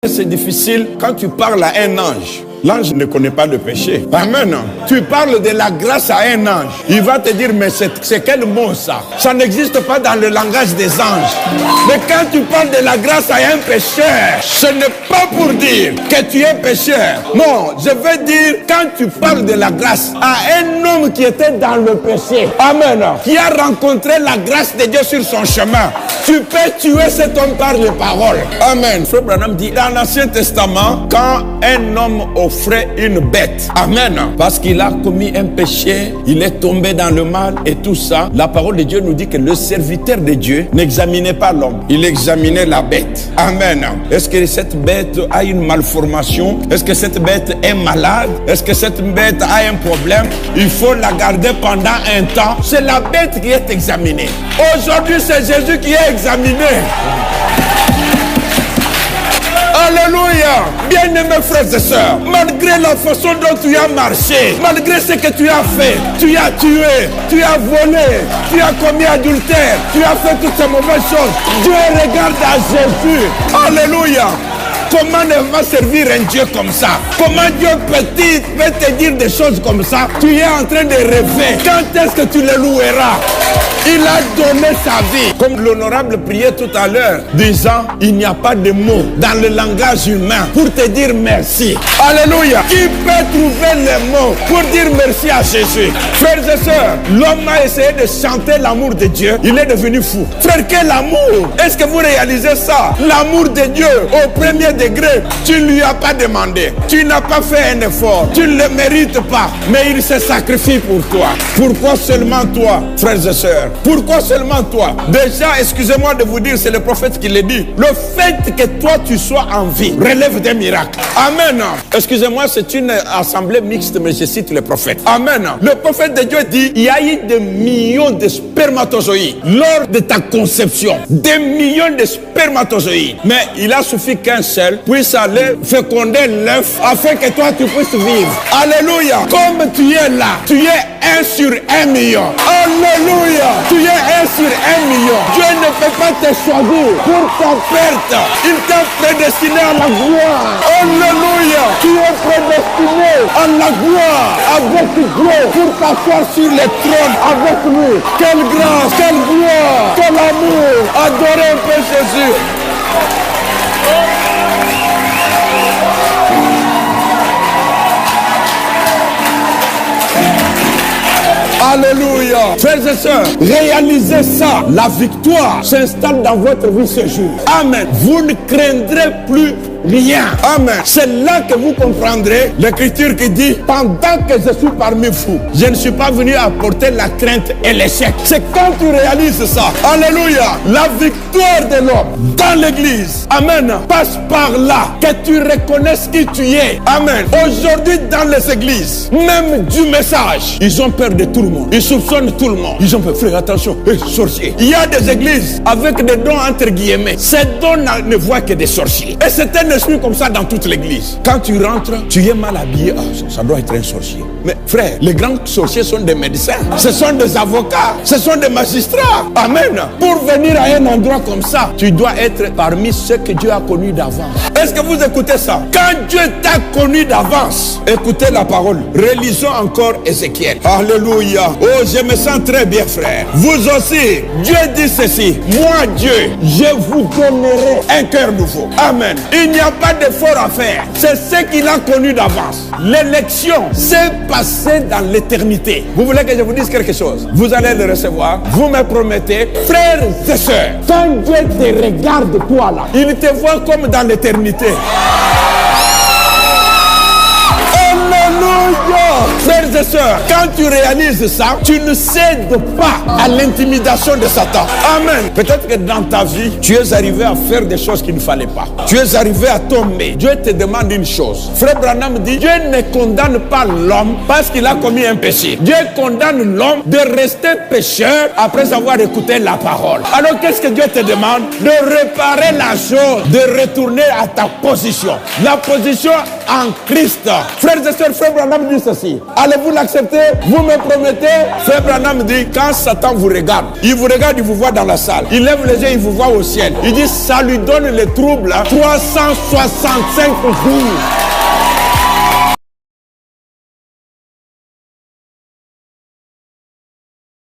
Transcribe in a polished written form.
C'est difficile quand tu parles à un ange. L'ange ne connaît pas le péché. Amen. Tu parles de la grâce à un ange. Il va te dire, mais c'est quel mot ça? Ça n'existe pas dans le langage des anges. Mais quand tu parles de la grâce à un pécheur, ce n'est pas pour dire que tu es pécheur. Non, je veux dire, quand tu parles de la grâce à un homme qui était dans le péché, amen, qui a rencontré la grâce de Dieu sur son chemin, tu peux tuer cet homme par les paroles. Amen. Frère Branham dit, dans l'Ancien Testament, quand un homme offrait une bête, amen, parce qu'il a commis un péché, il est tombé dans le mal et tout ça, la parole de Dieu nous dit que le serviteur de Dieu n'examinait pas l'homme, il examinait la bête. Amen. Est-ce que cette bête a une malformation? Est-ce que cette bête est malade? Est-ce que cette bête a un problème? Il faut la garder pendant un temps. C'est la bête qui est examinée. Aujourd'hui, c'est Jésus qui est examiné. Alléluia. Bien-aimés frères et sœurs, malgré la façon dont tu as marché, malgré ce que tu as fait, tu as tué, tu as volé, tu as commis adultère, tu as fait toutes ces mauvaises choses, Dieu regarde à Jésus. Alléluia. Comment ne va servir un Dieu comme ça? Comment Dieu petit peut te dire des choses comme ça? Tu es en train de rêver. Quand est-ce que tu le loueras? Il a donné sa vie. Comme l'honorable priait tout à l'heure, disant, il n'y a pas de mots dans le langage humain pour te dire merci. Alléluia. Qui peut trouver les mots pour dire merci à Jésus? Frères et sœurs, l'homme a essayé de chanter l'amour de Dieu. Il est devenu fou. Frère, quel amour? Est-ce que vous réalisez ça? L'amour de Dieu au premier degré, tu ne lui as pas demandé. Tu n'as pas fait un effort. Tu ne le mérites pas. Mais il se sacrifie pour toi. Pourquoi seulement toi, frères et sœurs? Pourquoi seulement toi? Déjà, excusez-moi de vous dire, c'est le prophète qui le dit. Le fait que toi tu sois en vie relève des miracles. Amen. Excusez-moi, c'est une assemblée mixte, mais je cite le prophète. Amen. Le prophète de Dieu dit, il y a eu des millions de spermatozoïdes lors de ta conception. Des millions de spermatozoïdes. Mais il a suffi qu'un seul puisse aller féconder l'œuf afin que toi tu puisses vivre. Alléluia. Comme tu es là, tu es 1 sur 1 million. Alléluia. Tu es 1 sur 1 million. Dieu ne peut pas te choisir pour ta perte. Il t'a prédestiné à la gloire. Alléluia. Tu es prédestiné à la gloire avec Dieu pour t'asseoir sur le trône avec lui. Quelle grâce, quelle gloire, quel amour. Adorez un peu Jésus. Alléluia. Frères et sœurs, réalisez ça. La victoire s'installe dans votre vie ce jour. Amen. Vous ne craindrez plus rien. Amen. C'est là que vous comprendrez l'écriture qui dit, pendant que je suis parmi vous, je ne suis pas venu apporter la crainte et l'échec. C'est quand tu réalises ça. Alléluia. La victoire de l'homme dans l'église, amen, passe par là. Que tu reconnaisses qui tu es. Amen. Aujourd'hui dans les églises, même du message, ils ont peur de tout le monde. Ils soupçonnent tout le monde. Ils ont peur. Frère, attention, sorcier. Il y a des églises avec des dons entre guillemets. Ces dons ne voient que des sorciers. Et c'est un esprit comme ça dans toute l'église. Quand tu rentres, tu es mal habillé. Ah, ça doit être un sorcier. Mais frère, les grands sorciers sont des médecins. Ce sont des avocats. Ce sont des magistrats. Amen. Pour venir à un endroit comme ça, tu dois être parmi ceux que Dieu a connus d'avance. Est-ce que vous écoutez ça? Quand Dieu t'a connu d'avance, écoutez la parole. Relisons encore Ézéchiel. Alléluia. Oh, je me sens très bien, frère. Vous aussi, Dieu dit ceci. Moi, Dieu, je vous donnerai un cœur nouveau. Amen. Il n'y a pas d'effort à faire. C'est ce qu'il a connu d'avance. L'élection s'est passée dans l'éternité. Vous voulez que je vous dise quelque chose? Vous allez le recevoir. Vous me promettez, frères et sœurs, quand Dieu te regarde toi là, il te voit comme dans l'éternité. Frères et sœurs, quand tu réalises ça, tu ne cèdes pas à l'intimidation de Satan. Amen. Peut-être que dans ta vie, tu es arrivé à faire des choses qu'il ne fallait pas. Tu es arrivé à tomber. Dieu te demande une chose. Frère Branham dit, Dieu ne condamne pas l'homme parce qu'il a commis un péché. Dieu condamne l'homme de rester pécheur après avoir écouté la parole. Alors qu'est-ce que Dieu te demande? De réparer la chose, de retourner à ta position. La position en Christ. Frères et sœurs, Frère Branham dit ceci. vie. Allez-vous l'accepter? Vous me promettez? Frère Branham dit, quand Satan vous regarde, il vous voit dans la salle. Il lève les yeux, il vous voit au ciel. Il dit, ça lui donne les troubles 365 jours.